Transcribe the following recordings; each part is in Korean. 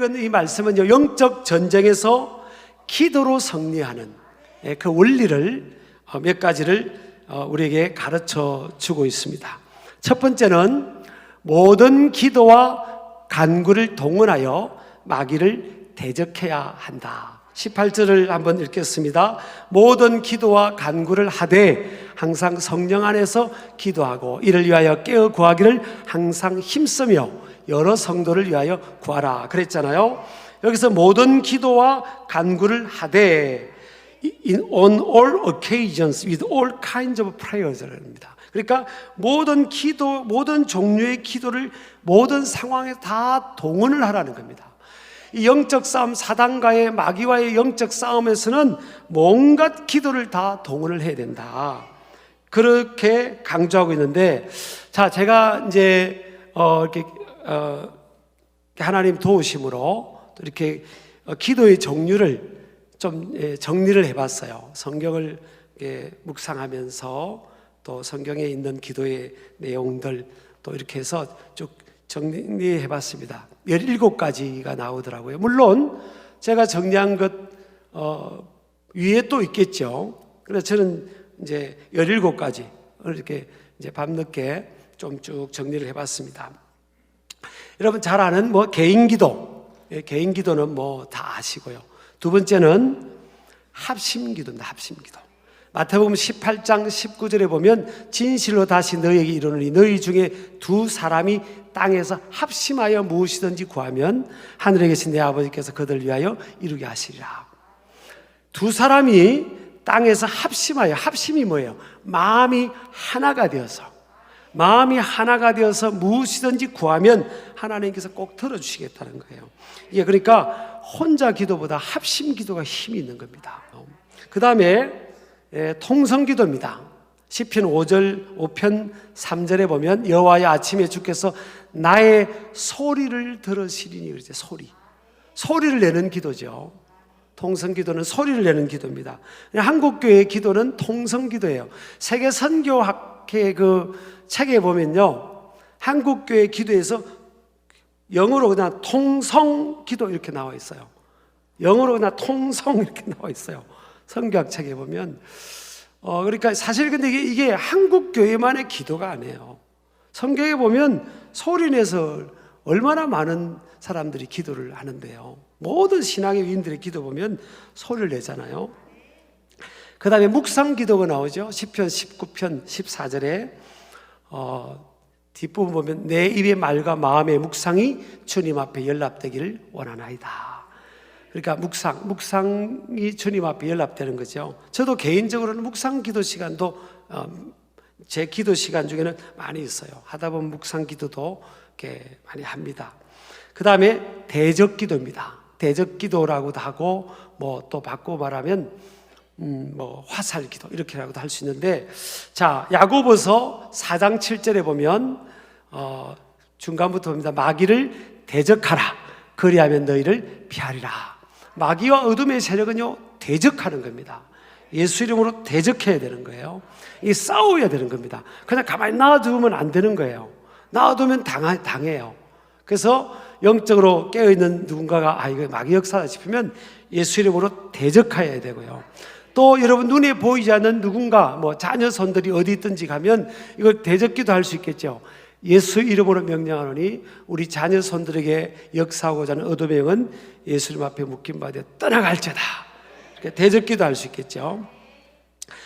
읽은 이 말씀은요, 영적 전쟁에서 기도로 승리하는 그 원리를 몇 가지를 우리에게 가르쳐 주고 있습니다. 첫 번째는 모든 기도와 간구를 동원하여 마귀를 대적해야 한다. 18절을 한번 읽겠습니다. 모든 기도와 간구를 하되 항상 성령 안에서 기도하고 이를 위하여 깨어 구하기를 항상 힘쓰며 여러 성도를 위하여 구하라 그랬잖아요. 여기서 모든 기도와 간구를 하되 on all occasions with all kinds of prayers 입니다. 그러니까 모든 기도, 모든 종류의 기도를 모든 상황에 다 동원을 하라는 겁니다. 이 영적 싸움, 사단과의 마귀와의 영적 싸움에서는 온갖 기도를 다 동원을 해야 된다. 그렇게 강조하고 있는데, 자, 제가 이제 이렇게 하나님 도우심으로 이렇게 기도의 종류를 좀 정리를 해봤어요. 성경을 묵상하면서 또 성경에 있는 기도의 내용들 또 이렇게 해서 쭉 정리해봤습니다. 17가지가 나오더라고요. 물론 제가 정리한 것 위에 또 있겠죠. 그래서 저는 이제 17가지 이렇게 이제 밤늦게 좀 쭉 정리를 해봤습니다. 여러분 잘 아는 개인 기도, 개인 기도는 다 아시고요. 두 번째는 합심 기도입니다. 합심 기도. 마태복음 18장 19절에 보면 진실로 다시 너희에게 이르노니 너희 중에 두 사람이 땅에서 합심하여 무엇이든지 구하면 하늘에 계신 내 아버지께서 그들을 위하여 이루게 하시리라. 두 사람이 땅에서 합심하여, 합심이 뭐예요? 마음이 하나가 되어서 무엇이든지 구하면 하나님께서 꼭 들어주시겠다는 거예요. 이게 그러니까 혼자 기도보다 합심 기도가 힘이 있는 겁니다. 그 다음에 통성 기도입니다. 시편 5편 3절에 보면 여호와의 아침에 주께서 나의 소리를 들으시리니 그러죠. 소리를 내는 기도죠. 통성 기도는 소리를 내는 기도입니다. 한국교회의 기도는 통성 기도예요. 세계 선교학회 그 책에 보면요, 한국교회 기도에서 영어로 그냥 통성 기도 이렇게 나와 있어요. 영어로 그냥 통성 이렇게 나와 있어요. 선교학 책에 보면 그러니까 사실 근데 이게 한국 교회만의 기도가 아니에요. 성경에 보면 소리내서 얼마나 많은 사람들이 기도를 하는데요. 모든 신앙의 위인들의 기도 보면 소리를 내잖아요. 그 다음에 묵상 기도가 나오죠. 시편 19편 14절에 뒷부분 보면 내 입의 말과 마음의 묵상이 주님 앞에 연락되기를 원하나이다. 그러니까 묵상이 주님 앞에 연락되는 거죠. 저도 개인적으로는 묵상 기도 시간도 제 기도 시간 중에는 많이 있어요. 하다 보면 묵상 기도도 이렇게 많이 합니다. 그 다음에 대적 기도입니다. 대적 기도라고도 하고 또 바꿔 말하면 화살 기도 이렇게라고도 할 수 있는데, 자, 야고보서 4장 7절에 보면 중간부터 봅니다. 마귀를 대적하라. 그리하면 너희를 피하리라. 마귀와 어둠의 세력은요, 대적하는 겁니다. 예수 이름으로 대적해야 되는 거예요. 이 싸워야 되는 겁니다. 그냥 가만히 놔두면 안 되는 거예요. 놔두면 당해요. 그래서 영적으로 깨어있는 누군가가 이거 마귀 역사다 싶으면 예수 이름으로 대적해야 되고요. 또 여러분 눈에 보이지 않는 누군가 자녀 손들이 어디 있든지 가면 이걸 대적기도 할 수 있겠죠. 예수 이름으로 명령하노니 우리 자녀 손들에게 역사하고자 하는 어둠의 영은 예수 이름 앞에 묶임받아 떠나갈지어다. 이렇게 대적기도 할 수 있겠죠.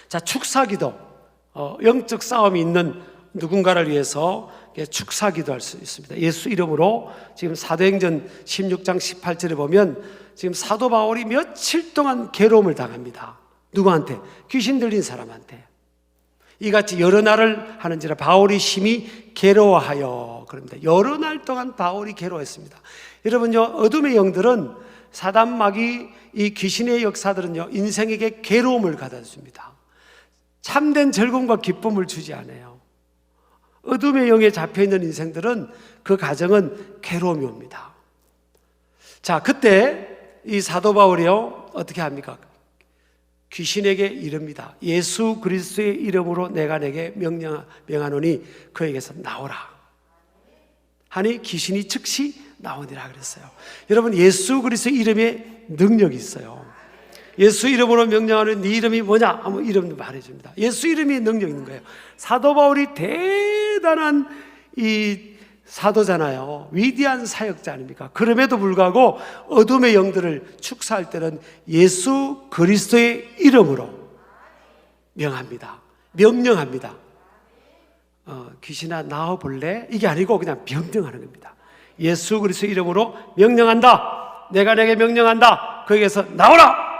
자, 축사기도, 영적 싸움이 있는 누군가를 위해서 축사기도 할 수 있습니다. 예수 이름으로 지금 사도행전 16장 18절에 보면 지금 사도 바울이 며칠 동안 괴로움을 당합니다. 누구한테? 귀신 들린 사람한테. 이같이 여러 날을 하는지라 바울이 심히 괴로워하여 그럽니다. 여러 날 동안 바울이 괴로워했습니다. 여러분요, 어둠의 영들은 사단 마귀 이 귀신의 역사들은요, 인생에게 괴로움을 가져다 줍니다. 참된 즐거움과 기쁨을 주지 않아요. 어둠의 영에 잡혀있는 인생들은 그 가정은 괴로움이 옵니다. 자, 그때 이 사도 바울이요, 어떻게 합니까? 귀신에게 이릅니다. 예수 그리스도의 이름으로 내가 내게 명하노니 그에게서 나오라 하니 귀신이 즉시 나오니라 그랬어요. 여러분, 예수 그리스도 이름에 능력이 있어요. 예수 이름으로 명령하는 네 이름이 뭐냐 하면 이름도 말해줍니다. 예수 이름이 능력 있는 거예요. 사도 바울이 대단한 이 사도잖아요. 위대한 사역자 아닙니까? 그럼에도 불구하고 어둠의 영들을 축사할 때는 예수 그리스도의 이름으로 명합니다. 명령합니다. 귀신아 나와볼래? 이게 아니고 그냥 명령하는 겁니다. 예수 그리스도 이름으로 명령한다. 내가 내게 명령한다. 거기에서 나오라!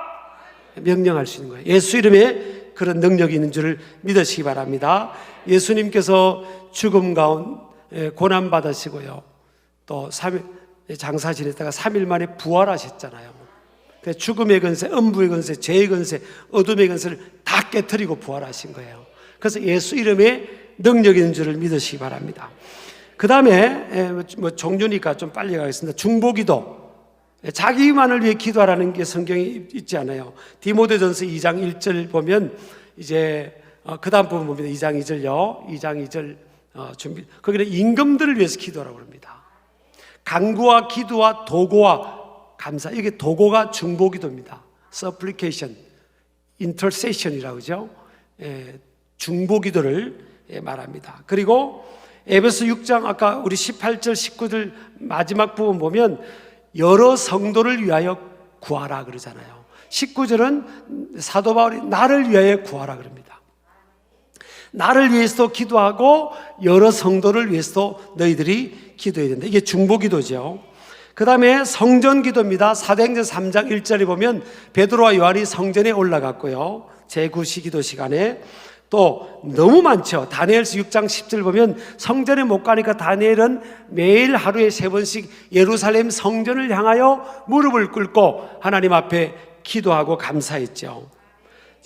명령할 수 있는 거예요. 예수 이름에 그런 능력이 있는 줄을 믿으시기 바랍니다. 예수님께서 죽음 가운데 고난 받으시고요, 또 3일 장사 지냈다가 3일 만에 부활하셨잖아요. 죽음의 근세, 음부의 근세, 죄의 근세, 어둠의 근세를 다 깨뜨리고 부활하신 거예요. 그래서 예수 이름에 능력이 있는 줄을 믿으시기 바랍니다. 그 다음에 종류니까 좀 빨리 가겠습니다. 중보기도, 자기만을 위해 기도하라는 게 성경에 있지 않아요. 디모데전서 2장 1절 보면 이제 그 다음 부분 봅니다. 2장 2절요. 2장 2절 준비. 거기는 임금들을 위해서 기도하라고 합니다. 간구와 기도와 도고와 감사. 이게 도고가 중보기도입니다. supplication, intercession이라고 그러죠. 중보기도를 말합니다. 그리고 에베소 6장 아까 우리 18절 19절 마지막 부분 보면 여러 성도를 위하여 구하라 그러잖아요. 19절은 사도 바울이 나를 위하여 구하라 그럽니다. 나를 위해서도 기도하고 여러 성도를 위해서도 너희들이 기도해야 된다. 이게 중보기도죠. 그 다음에 성전기도입니다. 사도행전 3장 1절에 보면 베드로와 요한이 성전에 올라갔고요, 제9시기도 시간에. 또 너무 많죠. 다니엘서 6장 10절 보면 성전에 못 가니까 다니엘은 매일 하루에 3번씩 예루살렘 성전을 향하여 무릎을 꿇고 하나님 앞에 기도하고 감사했죠.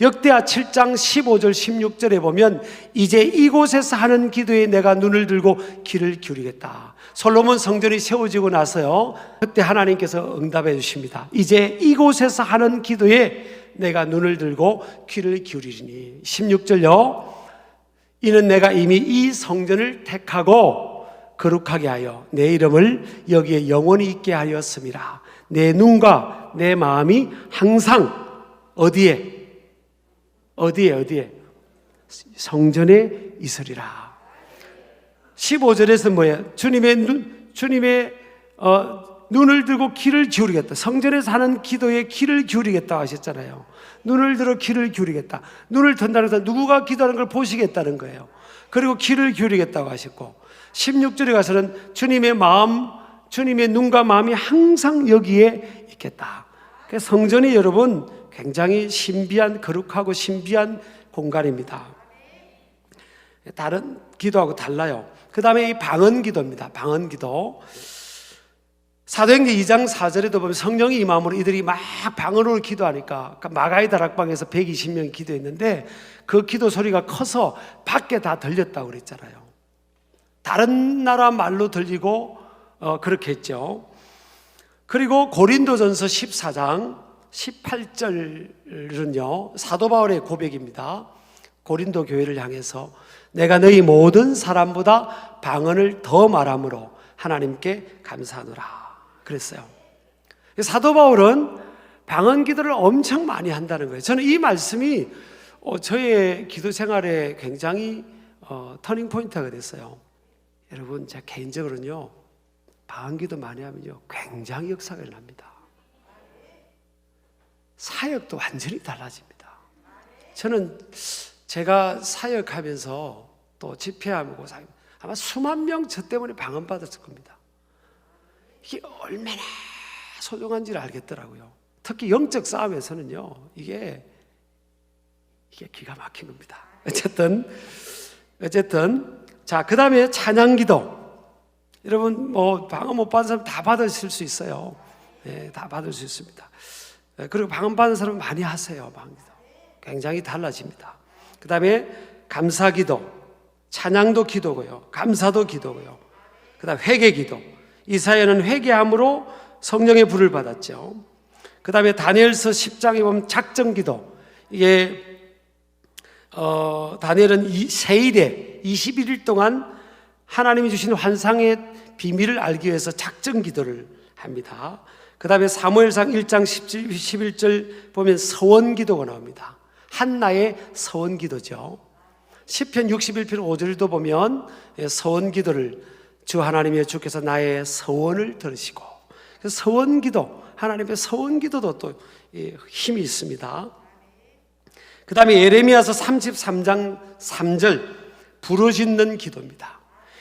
역대하 7장 15절 16절에 보면 이제 이곳에서 하는 기도에 내가 눈을 들고 귀를 기울이겠다. 솔로몬 성전이 세워지고 나서요, 그때 하나님께서 응답해 주십니다. 이제 이곳에서 하는 기도에 내가 눈을 들고 귀를 기울이리니. 16절요. 이는 내가 이미 이 성전을 택하고 거룩하게 하여 내 이름을 여기에 영원히 있게 하였음이라. 내 눈과 내 마음이 항상 어디에? 성전에 있으리라. 15절에서 뭐예요? 주님의 눈을 들고 귀를 기울이겠다. 성전에서 하는 기도에 귀를 기울이겠다 하셨잖아요. 눈을 들어 귀를 기울이겠다. 눈을 든다는 것은 누구가 기도하는 걸 보시겠다는 거예요. 그리고 귀를 기울이겠다고 하셨고, 16절에 가서는 주님의 마음, 주님의 눈과 마음이 항상 여기에 있겠다. 그래서 성전이 여러분 굉장히 신비한, 거룩하고 신비한 공간입니다. 다른 기도하고 달라요. 그 다음에 이 방언기도입니다. 방언기도. 사도행전 2장 4절에도 보면 성령이 임함으로 이들이 막 방언으로 기도하니까 마가의 다락방에서 120명이 기도했는데 그 기도 소리가 커서 밖에 다 들렸다고 그랬잖아요. 다른 나라 말로 들리고 그렇게 했죠. 그리고 고린도전서 14장 18절은요, 사도 바울의 고백입니다. 고린도 교회를 향해서 내가 너희 모든 사람보다 방언을 더 말함으로 하나님께 감사하노라 그랬어요. 사도 바울은 방언 기도를 엄청 많이 한다는 거예요. 저는 이 말씀이 저의 기도 생활에 굉장히 터닝 포인트가 됐어요. 여러분, 제가 개인적으로는요, 방언 기도 많이 하면요 굉장히 역사가 일어납니다. 사역도 완전히 달라집니다. 저는 제가 사역하면서 또 집회하고 아마 수만 명 저 때문에 방언 받았을 겁니다. 이게 얼마나 소중한지를 알겠더라고요. 특히 영적 싸움에서는요, 이게 기가 막힌 겁니다. 어쨌든 자, 그 다음에 찬양기도. 여러분 방언 못 받은 사람 다 받으실 수 있어요. 네, 다 받을 수 있습니다. 그리고 방언 받은 사람 많이 하세요. 방언기도 굉장히 달라집니다. 그 다음에 감사기도, 찬양도 기도고요, 감사도 기도고요. 그 다음 회개기도. 이사야는 회개함으로 성령의 불을 받았죠. 그 다음에 다니엘서 10장에 보면 작정기도. 이게 다니엘은 세일에 21일 동안 하나님이 주신 환상의 비밀을 알기 위해서 작정 기도를 합니다. 그 다음에 사무엘상 1장 11절 보면 서원 기도가 나옵니다. 한나의 서원 기도죠. 시편 61편 5절도 보면 서원 기도를 주 하나님의 주께서 나의 서원을 들으시고, 서원 기도, 하나님의 서원 기도도 또 힘이 있습니다. 그 다음에 예레미야서 33장 3절 부르짖는 기도입니다.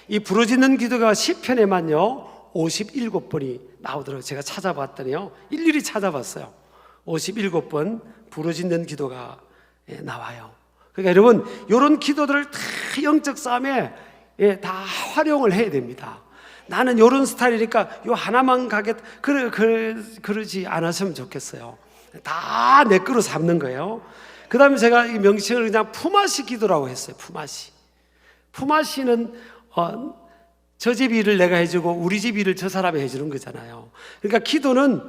이 부르짖는 기도가 시편에만요 57번이 나오더라고요. 제가 찾아봤더니요, 일일이 찾아봤어요. 57번 부르짖는 기도가 나와요. 그러니까 여러분, 이런 기도들을 다 영적 싸움에 다 활용을 해야 됩니다. 나는 이런 스타일이니까 요 하나만 가겠다, 그러지 않았으면 좋겠어요. 다 내 거로 삼는 거예요. 그 다음에 제가 이 명칭을 그냥 품앗이 기도라고 했어요. 품앗이는 저 집 일을 내가 해주고 우리 집 일을 저 사람이 해주는 거잖아요. 그러니까 기도는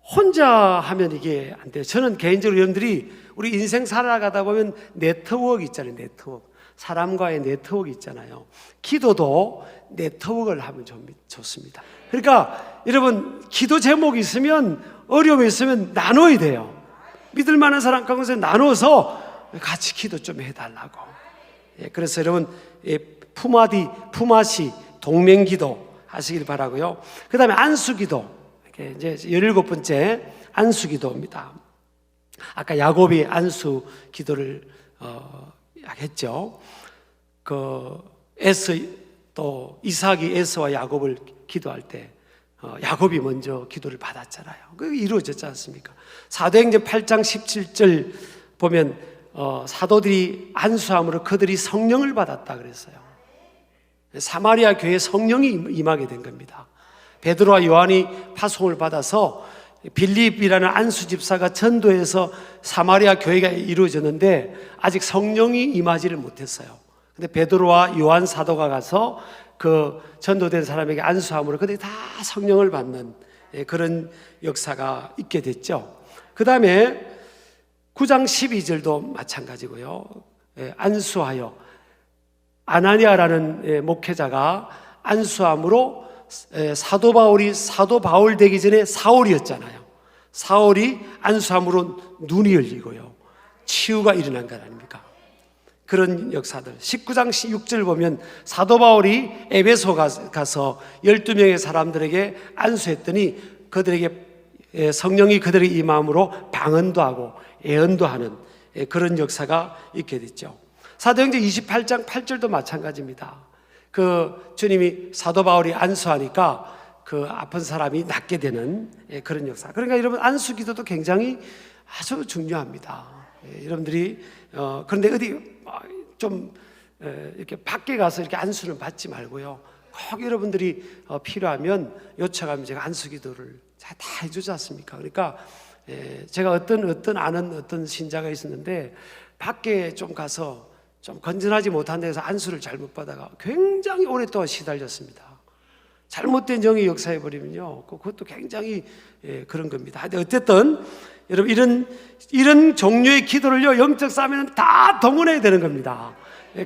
혼자 하면 이게 안 돼요. 저는 개인적으로 여러분들이 우리 인생 살아가다 보면 네트워크 있잖아요. 네트워크, 사람과의 네트워크 있잖아요. 기도도 네트워크를 하면 좀 좋습니다. 그러니까 여러분, 기도 제목이 있으면, 어려움이 있으면 나눠야 돼요. 믿을 만한 사람 가운데 나눠서 같이 기도 좀 해달라고. 그래서 여러분, 품앗이 동맹기도 하시길 바라고요. 그 다음에 안수기도, 이제 17번째 안수기도입니다. 아까 야곱이 안수기도를 했죠. 또 이삭이 에서와 야곱을 기도할 때 야곱이 먼저 기도를 받았잖아요. 그게 이루어졌지 않습니까? 사도행전 8장 17절 보면 사도들이 안수함으로 그들이 성령을 받았다 그랬어요. 사마리아 교회에 성령이 임하게 된 겁니다. 베드로와 요한이 파송을 받아서 빌립이라는 안수 집사가 전도해서 사마리아 교회가 이루어졌는데 아직 성령이 임하지를 못했어요. 근데 베드로와 요한 사도가 가서 그 전도된 사람에게 안수함으로 그들이 다 성령을 받는 그런 역사가 있게 됐죠. 그 다음에 9장 12절도 마찬가지고요. 안수하여, 아나니아라는 목회자가 안수함으로 사도 바울이 사도 바울 되기 전에 사울이었잖아요. 사울이 안수함으로 눈이 열리고요, 치유가 일어난 것 아닙니까? 그런 역사들. 19장 6절 보면 사도 바울이 에베소 가서 12명의 사람들에게 안수했더니 그들에게 성령이 그들의 임함으로 방언도 하고 예언도 하는 그런 역사가 있게 됐죠. 사도행전 28장 8절도 마찬가지입니다. 주님이 사도 바울이 안수하니까 그 아픈 사람이 낫게 되는 그런 역사. 그러니까 여러분, 안수 기도도 굉장히 아주 중요합니다. 여러분들이 그런데 어디 좀 이렇게 밖에 가서 이렇게 안수는 받지 말고요, 꼭 여러분들이 필요하면 요청하면 제가 안수 기도를 다 해주지 않습니까? 그러니까 제가 아는 어떤 신자가 있었는데 밖에 좀 가서 좀 건전하지 못한 데서 안수를 잘못 받아가 굉장히 오랫동안 시달렸습니다. 잘못된 정의 역사해 버리면요, 그것도 굉장히 그런 겁니다. 근데 어쨌든 여러분, 이런 종류의 기도를요, 영적 싸움에는 다 동원해야 되는 겁니다.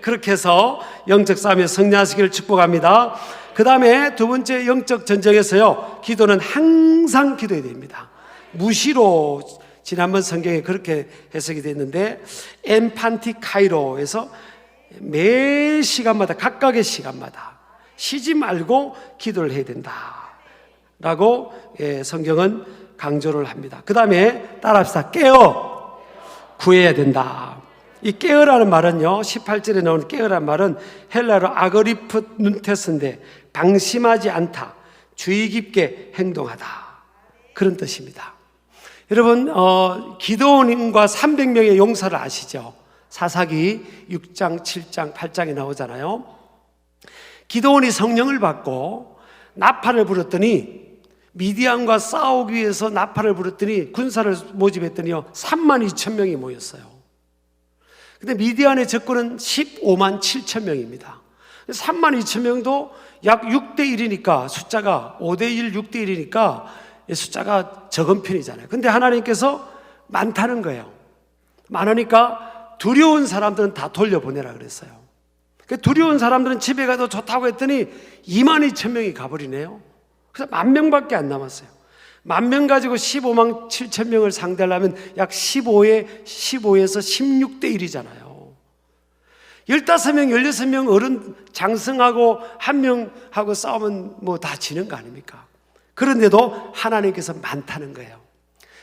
그렇게 해서 영적 싸움에 승리하시기를 축복합니다. 그 다음에 두 번째 영적 전쟁에서요, 기도는 항상 기도해야 됩니다. 무시로, 지난번 성경에 그렇게 해석이 됐는데, 엠판티카이로에서 매 시간마다, 각각의 시간마다 쉬지 말고 기도를 해야 된다 라고 성경은 강조를 합니다. 그 다음에 따라합시다. 깨어 구해야 된다. 이 깨어라는 말은요, 18절에 나오는 깨어라는 말은 헬라로 아그리프 눈테스인데 방심하지 않다, 주의 깊게 행동하다, 그런 뜻입니다. 여러분, 기드온과 300명의 용사를 아시죠? 사사기 6장, 7장, 8장에 나오잖아요. 기드온이 성령을 받고 나팔을 불었더니, 미디안과 싸우기 위해서 나팔을 불었더니 군사를 모집했더니요, 32,000명이 모였어요. 근데 미디안의 적군은 15만 7천 명입니다. 32,000명도 약 6대1이니까 숫자가 5대1, 6대1이니까 숫자가 적은 편이잖아요. 근데 하나님께서 많다는 거예요. 많으니까 두려운 사람들은 다 돌려보내라 그랬어요. 두려운 사람들은 집에 가도 좋다고 했더니 22,000명이 가버리네요. 그래서 10,000명밖에 안 남았어요. 10,000명 가지고 15만 7천 명을 상대하려면 약 15에서 16대 1이잖아요. 15명, 16명 어른 장성하고 한 명하고 싸우면 뭐 다 지는 거 아닙니까? 그런데도 하나님께서 많다는 거예요.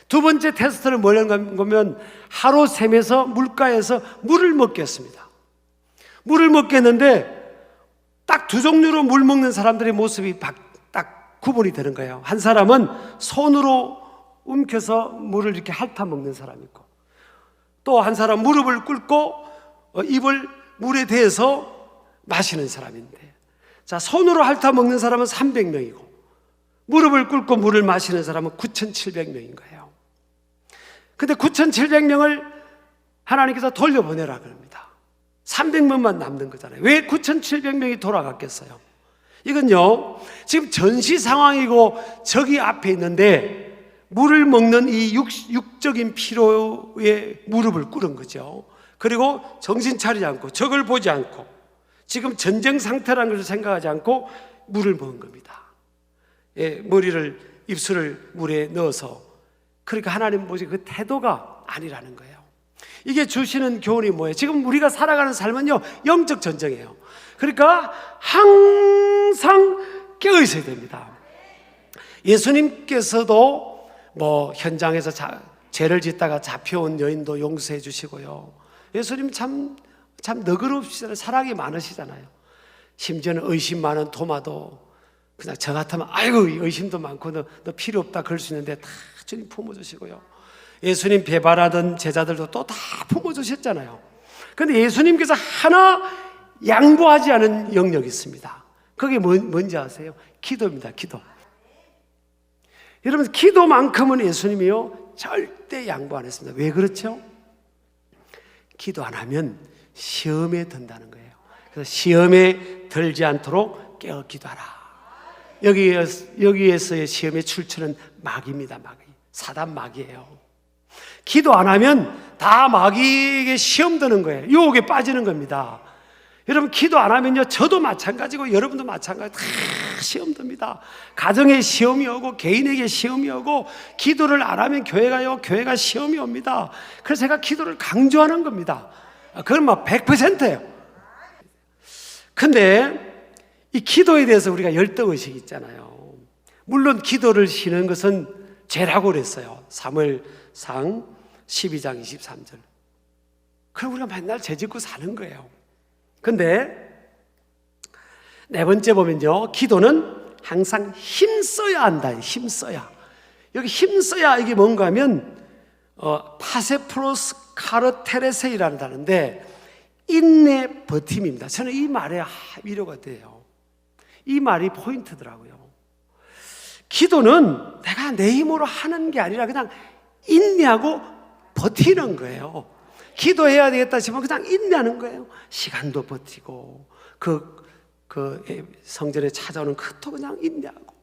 두 번째 테스트는 뭐냐면 하루 샘에서 물가에서 물을 먹겠습니다. 물을 먹겠는데 딱 두 종류로 물 먹는 사람들의 모습이 딱 구분이 되는 거예요. 한 사람은 손으로 움켜서 물을 이렇게 핥아 먹는 사람이 있고, 또 한 사람 무릎을 꿇고 입을 물에 대서 마시는 사람인데, 자, 손으로 핥아 먹는 사람은 300명이고 무릎을 꿇고 물을 마시는 사람은 9,700명인 거예요. 근데 9,700명을 하나님께서 돌려보내라 그럽니다. 300명만 남는 거잖아요. 왜 9,700명이 돌아갔겠어요? 이건요, 지금 전시 상황이고 적이 앞에 있는데 물을 먹는 이 육적인 피로에 무릎을 꿇은 거죠. 그리고 정신 차리지 않고 적을 보지 않고 지금 전쟁 상태라는 것을 생각하지 않고 물을 먹은 겁니다. 예, 머리를, 입술을 물에 넣어서. 그러니까 하나님 보시 그 태도가 아니라는 거예요. 이게 주시는 교훈이 뭐예요? 지금 우리가 살아가는 삶은요, 영적 전쟁이에요. 그러니까 항상 깨어 있어야 됩니다. 예수님께서도 뭐 현장에서 죄를 짓다가 잡혀온 여인도 용서해 주시고요. 예수님 참 너그러우시잖아요. 사랑이 많으시잖아요. 심지어는 의심 많은 토마도 그냥 저 같으면 아이고 의심도 많고 너 필요 없다 그럴 수 있는데 다 주님 품어주시고요. 예수님 배반하던 제자들도 또 다 품어주셨잖아요. 그런데 예수님께서 하나 양보하지 않은 영역이 있습니다. 그게 뭔지 아세요? 기도입니다. 기도. 여러분, 기도만큼은 예수님이요 절대 양보 안 했습니다. 왜 그렇죠? 기도 안 하면 시험에 든다는 거예요. 그래서 시험에 들지 않도록 깨어 기도하라. 여기에서의 시험의 출처는 마귀입니다. 마귀. 사단 마귀예요. 기도 안 하면 다 마귀에게 시험 드는 거예요. 유혹에 빠지는 겁니다. 여러분, 기도 안 하면요, 저도 마찬가지고 여러분도 마찬가지, 다 시험 듭니다. 가정에 시험이 오고 개인에게 시험이 오고, 기도를 안 하면 교회가 시험이 옵니다. 그래서 제가 기도를 강조하는 겁니다. 그건 막 100%예요. 근데 이 기도에 대해서 우리가 열등의식이 있잖아요. 물론 기도를 쉬는 것은 죄라고 그랬어요. 사무엘상 12장 23절. 그럼 우리가 맨날 죄 짓고 사는 거예요. 근데 네 번째 보면요, 기도는 항상 힘써야 한다. 힘써야. 여기 힘써야 이게 뭔가 하면 파세프로스 카르테레세이라는 단어인데 인내 버팀입니다. 저는 이 말에 위로가 돼요. 이 말이 포인트더라고요. 기도는 내가 내 힘으로 하는 게 아니라 그냥 인내하고 버티는 거예요. 기도해야 되겠다 싶으면 그냥 인내하는 거예요. 시간도 버티고 그 성전에 찾아오는 그것도 그냥 인내하고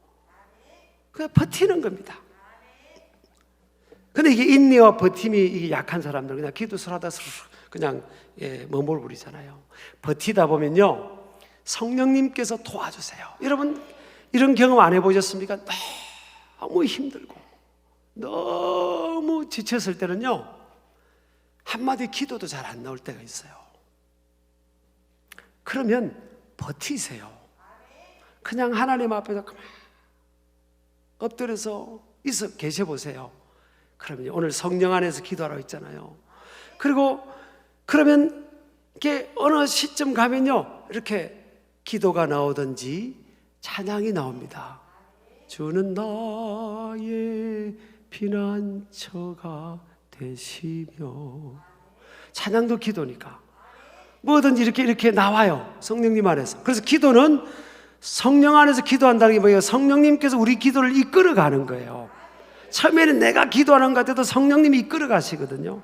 그냥 버티는 겁니다. 근데 이게 인내와 버팀이 이게 약한 사람들 그냥 기도설하다 그냥 머물 부리잖아요. 버티다 보면요, 성령님께서 도와주세요. 여러분 이런 경험 안 해보셨습니까? 너무 힘들고 너무 지쳤을 때는요, 한마디 기도도 잘 안 나올 때가 있어요. 그러면 버티세요. 그냥 하나님 앞에서 그만 엎드려서 계셔 보세요. 그러면 오늘 성령 안에서 기도하라고 했잖아요. 그리고 그러면 이게 어느 시점 가면요, 이렇게 기도가 나오든지 찬양이 나옵니다. 주는 나의 피난처가 되시며. 찬양도 기도니까 뭐든지 이렇게 나와요. 성령님 안에서. 그래서 기도는 성령 안에서 기도한다는 게 뭐예요? 성령님께서 우리 기도를 이끌어 가는 거예요. 처음에는 내가 기도하는 것 같아도 성령님이 이끌어 가시거든요.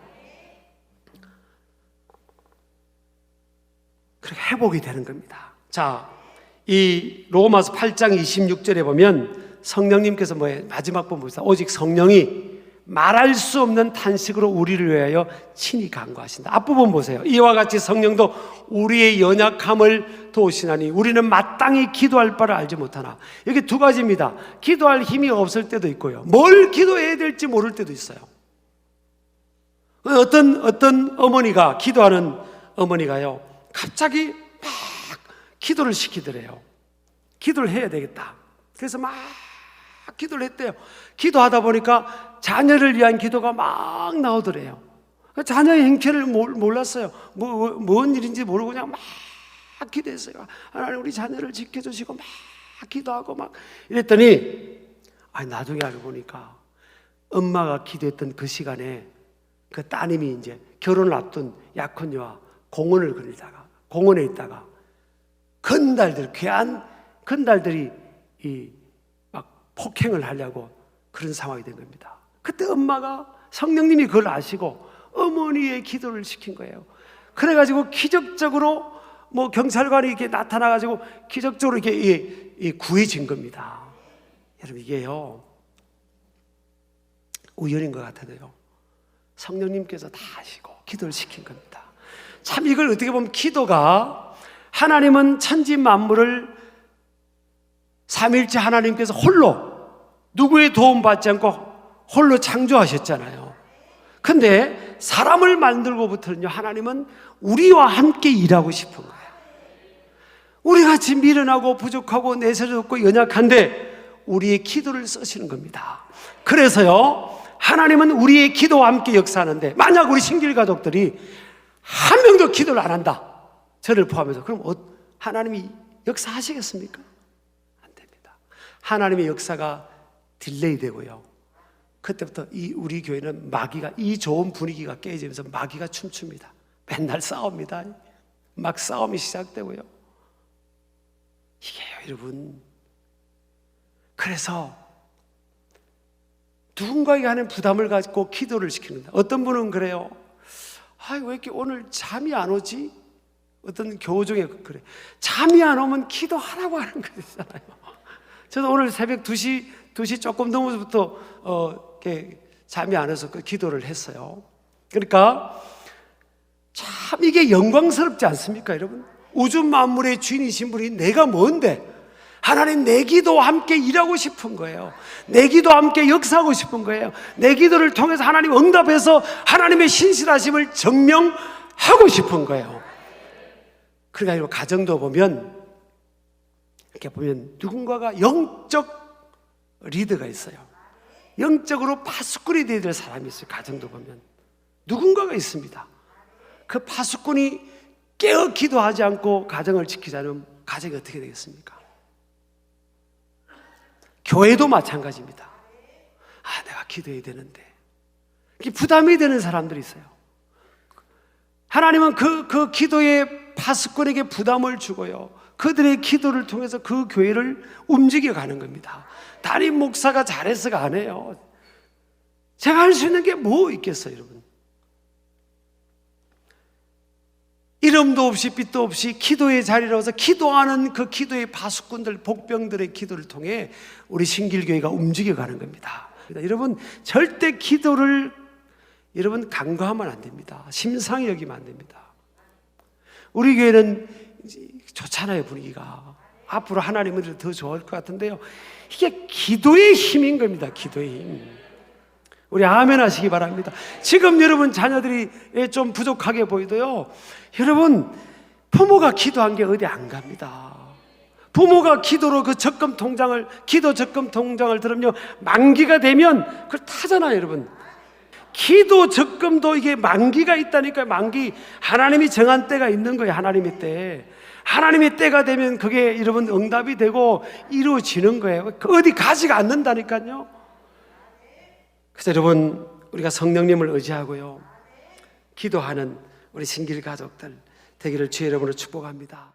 그렇게 회복이 되는 겁니다. 자, 이 로마서 8장 26절에 보면 성령님께서 뭐예요? 마지막 본 봅시다. 오직 성령이 말할 수 없는 탄식으로 우리를 위하여 친히 간구하신다. 앞부분 보세요. 이와 같이 성령도 우리의 연약함을 도우시나니 우리는 마땅히 기도할 바를 알지 못하나. 여기 두 가지입니다. 기도할 힘이 없을 때도 있고요, 뭘 기도해야 될지 모를 때도 있어요. 어떤 어머니가, 기도하는 어머니가요, 갑자기 막 기도를 시키더래요. 기도를 해야 되겠다. 그래서 막 기도를 했대요. 기도하다 보니까 자녀를 위한 기도가 막 나오더래요. 자녀의 행태를 몰랐어요. 뭔 일인지 모르고 그냥 막 기도했어요. 하나님 우리 자녀를 지켜주시고 막 기도하고 막 이랬더니, 나중에 알고 보니까 엄마가 기도했던 그 시간에 그 따님이 이제 결혼을 앞둔 약혼녀와 공원에 있다가 귀한 건달들이 막 폭행을 하려고 그런 상황이 된 겁니다. 그때 엄마가, 성령님이 그걸 아시고 어머니의 기도를 시킨 거예요. 그래가지고 기적적으로 경찰관이 이렇게 나타나가지고 기적적으로 이렇게 구해진 겁니다. 여러분, 이게요, 우연인 것 같아도요, 성령님께서 다 아시고 기도를 시킨 겁니다. 참, 이걸 어떻게 보면 기도가, 하나님은 천지 만물을 삼위일체 하나님께서 홀로, 누구의 도움 받지 않고 홀로 창조하셨잖아요. 근데 사람을 만들고부터는요, 하나님은 우리와 함께 일하고 싶은 거예요. 우리 같이 미련하고 부족하고 내세롭고 연약한데 우리의 기도를 쓰시는 겁니다. 그래서요, 하나님은 우리의 기도와 함께 역사하는데, 만약 우리 신길 가족들이 한 명도 기도를 안 한다, 저를 포함해서, 그럼 하나님이 역사하시겠습니까? 안 됩니다. 하나님의 역사가 딜레이 되고요, 그때부터 우리 교회는 마귀가, 이 좋은 분위기가 깨지면서 마귀가 춤춥니다. 맨날 싸웁니다. 막 싸움이 시작되고요. 이게요, 여러분, 그래서 누군가에게 하는 부담을 가지고 기도를 시키는다. 어떤 분은 그래요. 왜 이렇게 오늘 잠이 안 오지? 어떤 교우 중에 그래. 잠이 안 오면 기도하라고 하는 거잖아요. 저도 오늘 새벽 2시 조금 넘어서부터 이렇게 잠이 안 와서 그 기도를 했어요. 그러니까 참 이게 영광스럽지 않습니까, 여러분? 우주 만물의 주인이신 분이 내가 뭔데? 하나님, 내 기도와 함께 일하고 싶은 거예요. 내 기도와 함께 역사하고 싶은 거예요. 내 기도를 통해서 하나님 응답해서 하나님의 신실하심을 증명하고 싶은 거예요. 그러니까 가정도 보면, 이렇게 보면 누군가가 영적 리더가 있어요. 영적으로 파수꾼이 되어야 될 사람이 있어요. 가정도 보면 누군가가 있습니다. 그 파수꾼이 깨어 기도하지 않고 가정을 지키자면 가정이 어떻게 되겠습니까? 교회도 마찬가지입니다. 내가 기도해야 되는데, 이게 부담이 되는 사람들이 있어요. 하나님은 그 기도의 파수꾼에게 부담을 주고요, 그들의 기도를 통해서 그 교회를 움직여 가는 겁니다. 담임 목사가 잘해서가 아니에요. 제가 할 수 있는 게 뭐 있겠어요, 여러분? 이름도 없이 빛도 없이 기도의 자리라서 기도하는 그 기도의 파수꾼들, 복병들의 기도를 통해 우리 신길교회가 움직여가는 겁니다. 여러분, 절대 기도를 여러분 간과하면 안 됩니다. 심상히 여기면 안 됩니다. 우리 교회는 좋잖아요, 분위기가. 앞으로 하나님은 더 좋을 것 같은데요, 이게 기도의 힘인 겁니다. 기도의 힘. 우리 아멘 하시기 바랍니다. 지금 여러분 자녀들이 좀 부족하게 보이도요, 여러분 부모가 기도한 게 어디 안 갑니다. 부모가 기도로 그 기도 적금 통장을 들으면 만기가 되면 그걸 타잖아요, 여러분. 기도 적금도 이게 만기가 있다니까요. 만기, 하나님이 정한 때가 있는 거예요. 하나님의 때. 하나님의 때가 되면 그게 여러분 응답이 되고 이루어지는 거예요. 어디 가지가 않는다니까요. 그래서 여러분, 우리가 성령님을 의지하고요, 기도하는 우리 신길 가족들 되기를 주의 이름으로 축복합니다.